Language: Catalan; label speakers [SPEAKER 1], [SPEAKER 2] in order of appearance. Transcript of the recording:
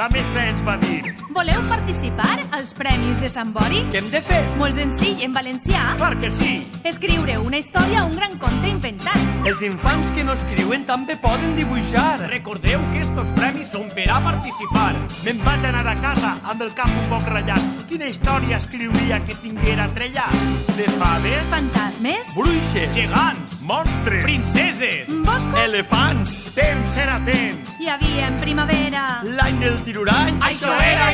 [SPEAKER 1] La mestra ens va dir...
[SPEAKER 2] Voleu participar als Premis de Sant Bori?
[SPEAKER 1] Què hem de fer?
[SPEAKER 2] Molt senzill, en valencià.
[SPEAKER 1] Clar que sí!
[SPEAKER 2] Escriure una història o un gran conte inventat.
[SPEAKER 1] Els infants que no escriuen també poden dibuixar.
[SPEAKER 3] Recordeu que estos premis són per a participar.
[SPEAKER 1] Me'n vaig anar a casa amb el cap un poc ratllat. Quina història escriuria que tinguera trellat? De faves,
[SPEAKER 2] Fantasmes?
[SPEAKER 1] bruixes,
[SPEAKER 3] Gegants,
[SPEAKER 1] monstres,
[SPEAKER 3] princeses,
[SPEAKER 2] Boscos?
[SPEAKER 1] elefants. Temps era temps.
[SPEAKER 2] Hi havia en primavera.
[SPEAKER 1] L'any del tirurany.
[SPEAKER 3] Això era